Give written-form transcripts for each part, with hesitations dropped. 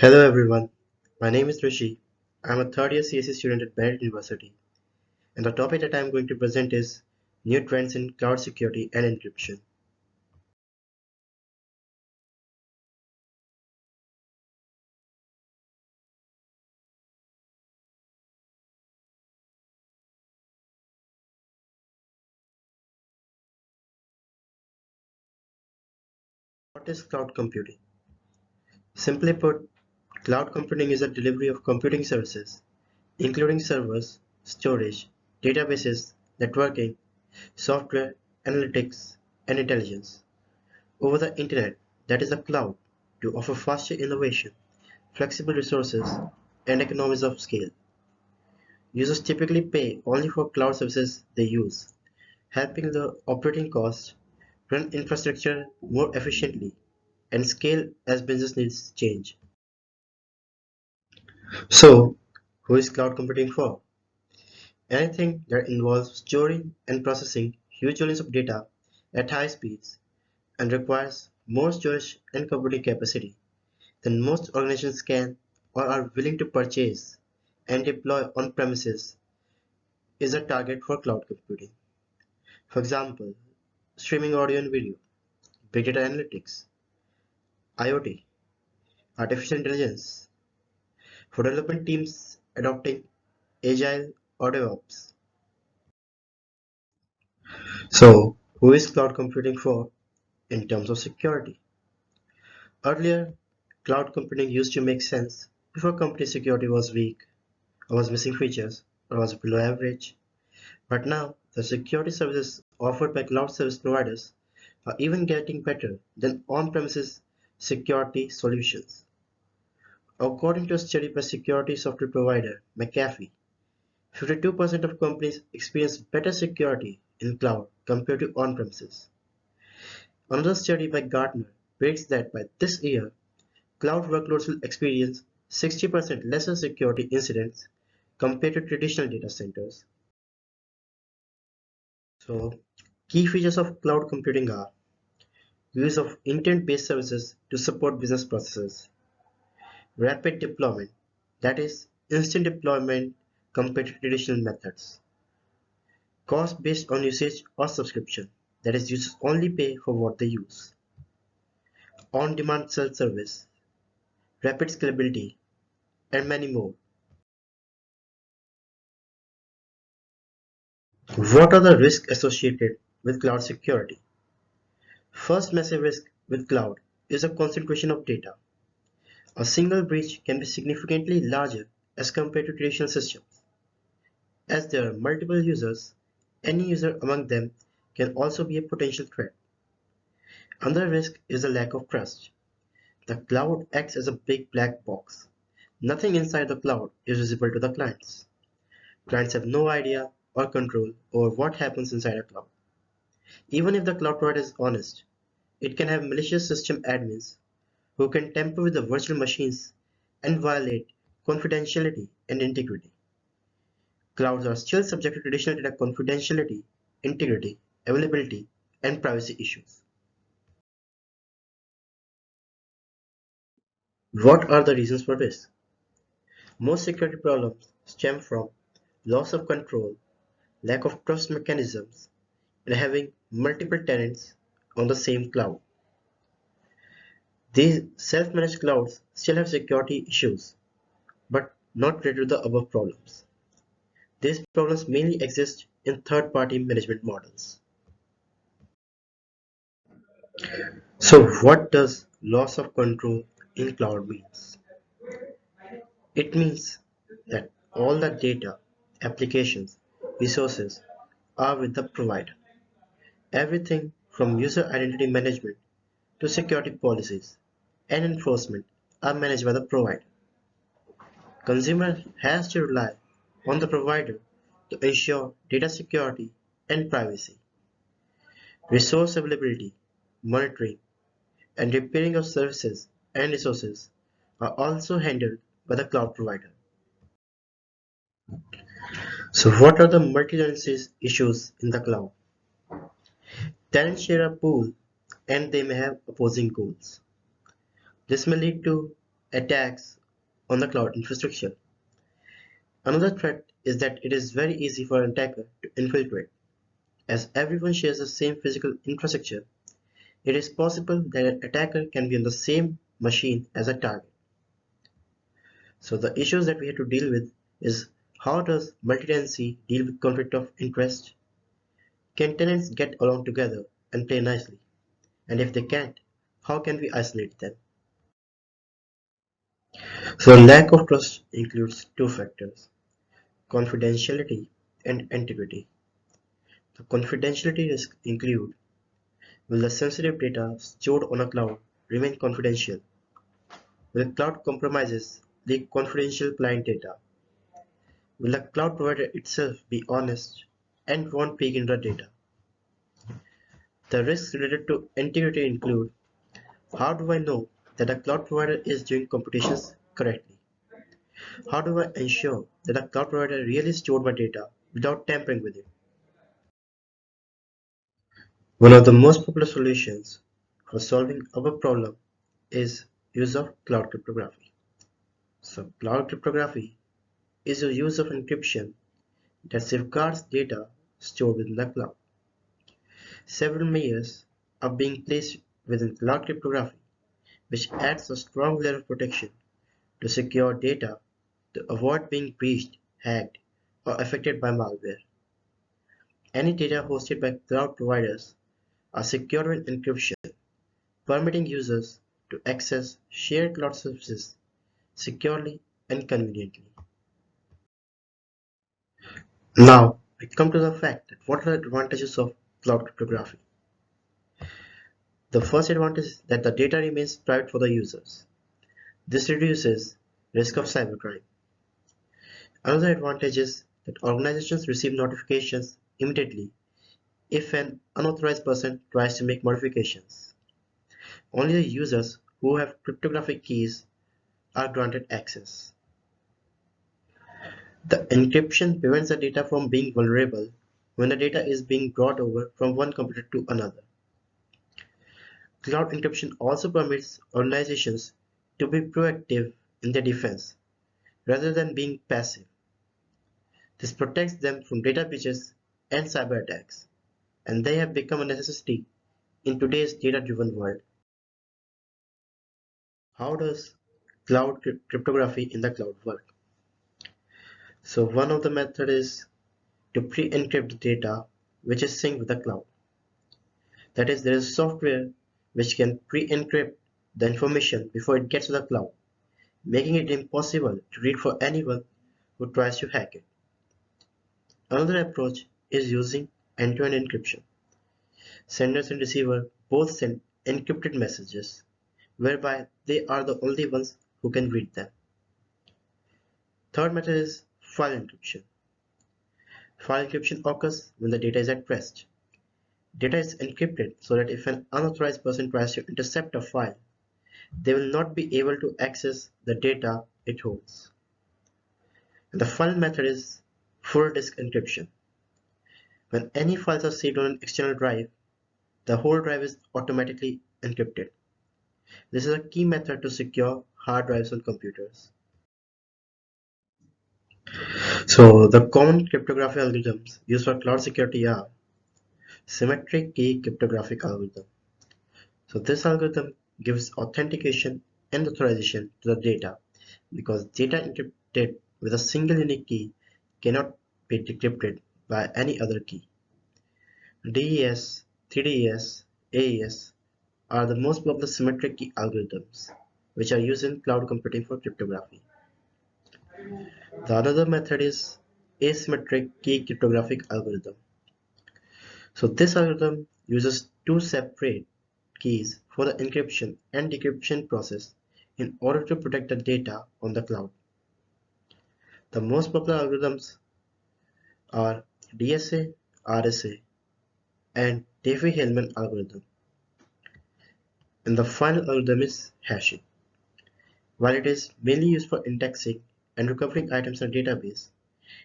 Hello everyone, my name is Rishi. I am a third year CSE student at Merit University, and the topic that I am going to present is new trends in cloud security and encryption. What is cloud computing? Simply put, cloud computing is a delivery of computing services, including servers, storage, databases, networking, software, analytics, and intelligence, over the internet, that is the cloud, to offer faster innovation, flexible resources, and economies of scale. Users typically pay only for cloud services they use, helping the operating costs, run infrastructure more efficiently, and scale as business needs change. So, who is cloud computing for? Anything that involves storing and processing huge volumes of data at high speeds and requires more storage and computing capacity than most organizations can or are willing to purchase and deploy on premises is a target for cloud computing. For example, streaming audio and video, big data analytics, IoT, artificial intelligence, for development teams adopting agile or DevOps. So, who is cloud computing for in terms of security? Earlier, cloud computing used to make sense before company security was weak, or was missing features, or was below average. But now, the security services offered by cloud service providers are even getting better than on-premises security solutions. According to a study by security software provider McAfee, 52% of companies experience better security in cloud compared to on-premises. Another study by Gartner predicts that by this year, cloud workloads will experience 60% lesser security incidents compared to traditional data centers. So, key features of cloud computing are use of intent-based services to support business processes, rapid deployment, that is, instant deployment compared to traditional methods, cost based on usage or subscription, that is, users only pay for what they use, on-demand self-service, rapid scalability, and many more. What are the risks associated with cloud security? First massive risk with cloud is a concentration of data. A single breach can be significantly larger as compared to traditional systems. As there are multiple users, any user among them can also be a potential threat. Another risk is a lack of trust. The cloud acts as a big black box. Nothing inside the cloud is visible to the clients. Clients have no idea or control over what happens inside a cloud. Even if the cloud provider is honest, it can have malicious system admins who can tamper with the virtual machines and violate confidentiality and integrity. Clouds are still subject to traditional data confidentiality, integrity, availability, and privacy issues. What are the reasons for this? Most security problems stem from loss of control, lack of trust mechanisms, and having multiple tenants on the same cloud. These self-managed clouds still have security issues, but not related to the above problems. These problems mainly exist in third-party management models. So what does loss of control in cloud means? It means that all the data, applications, resources are with the provider. Everything from user identity management to security policies and enforcement are managed by the provider. Consumer has to rely on the provider to ensure data security and privacy. Resource availability, monitoring, and repairing of services and resources are also handled by the cloud provider. So what are the multi-tenancy issues in the cloud? Tenants share a pool and they may have opposing goals. This may lead to attacks on the cloud infrastructure. Another threat is that it is very easy for an attacker to infiltrate. As everyone shares the same physical infrastructure, it is possible that an attacker can be on the same machine as a target. So the issues that we have to deal with is, how does multi-tenancy deal with conflict of interest? Can tenants get along together and play nicely? And if they can't, how can we isolate them? So lack of trust includes two factors: confidentiality and integrity. The confidentiality risks include: will the sensitive data stored on a cloud remain confidential? Will cloud compromises leak confidential client data? Will the cloud provider itself be honest and won't peek into the data? The risks related to integrity include: how do I know that a cloud provider is doing computations correctly? How do I ensure that a cloud provider really stored my data without tampering with it? One of the most popular solutions for solving our problem is use of cloud cryptography. So cloud cryptography is the use of encryption that safeguards data stored within the cloud. Several measures are being placed within cloud cryptography, which adds a strong layer of protection to secure data to avoid being breached, hacked, or affected by malware. Any data hosted by cloud providers are secured with encryption, permitting users to access shared cloud services securely and conveniently. Now, we come to the fact that what are the advantages of cloud cryptography? The first advantage is that the data remains private for the users. This reduces risk of cybercrime. Another advantage is that organizations receive notifications immediately if an unauthorized person tries to make modifications. Only the users who have cryptographic keys are granted access. The encryption prevents the data from being vulnerable when the data is being brought over from one computer to another. Cloud encryption also permits organizations to be proactive in their defense rather than being passive. This protects them from data breaches and cyber attacks, and they have become a necessity in today's data-driven world. How does cloud cryptography in the cloud work? So one of the methods is to pre-encrypt the data which is synced with the cloud. That is, there is software which can pre-encrypt the information before it gets to the cloud, making it impossible to read for anyone who tries to hack it. Another approach is using end-to-end encryption. Senders and receivers both send encrypted messages, whereby they are the only ones who can read them. Third method is file encryption. File encryption occurs when the data is at rest. Data is encrypted so that if an unauthorized person tries to intercept a file, they will not be able to access the data it holds. And the final method is full disk encryption. When any files are saved on an external drive, the whole drive is automatically encrypted. This is a key method to secure hard drives on computers. So the common cryptography algorithms used for cloud security are symmetric key cryptographic algorithm. So this algorithm gives authentication and authorization to the data because data encrypted with a single unique key cannot be decrypted by any other key. DES, 3DES, AES are the most popular symmetric key algorithms which are used in cloud computing for cryptography. The another method is asymmetric key cryptographic algorithm. So this algorithm uses two separate keys for the encryption and decryption process in order to protect the data on the cloud. The most popular algorithms are DSA, RSA, and Diffie-Hellman algorithm. And the final algorithm is hashing. While it is mainly used for indexing and recovering items in a database,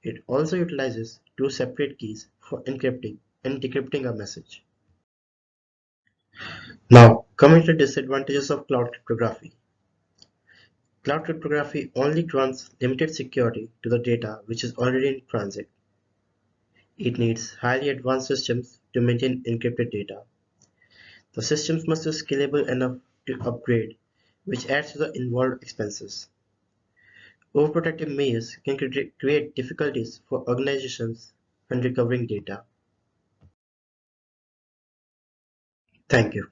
it also utilizes two separate keys for encrypting and decrypting a message. Now, coming to the disadvantages of cloud cryptography. Cloud cryptography only grants limited security to the data which is already in transit. It needs highly advanced systems to maintain encrypted data. The systems must be scalable enough to upgrade, which adds to the involved expenses. Overprotective measures can create difficulties for organizations when recovering data. Thank you.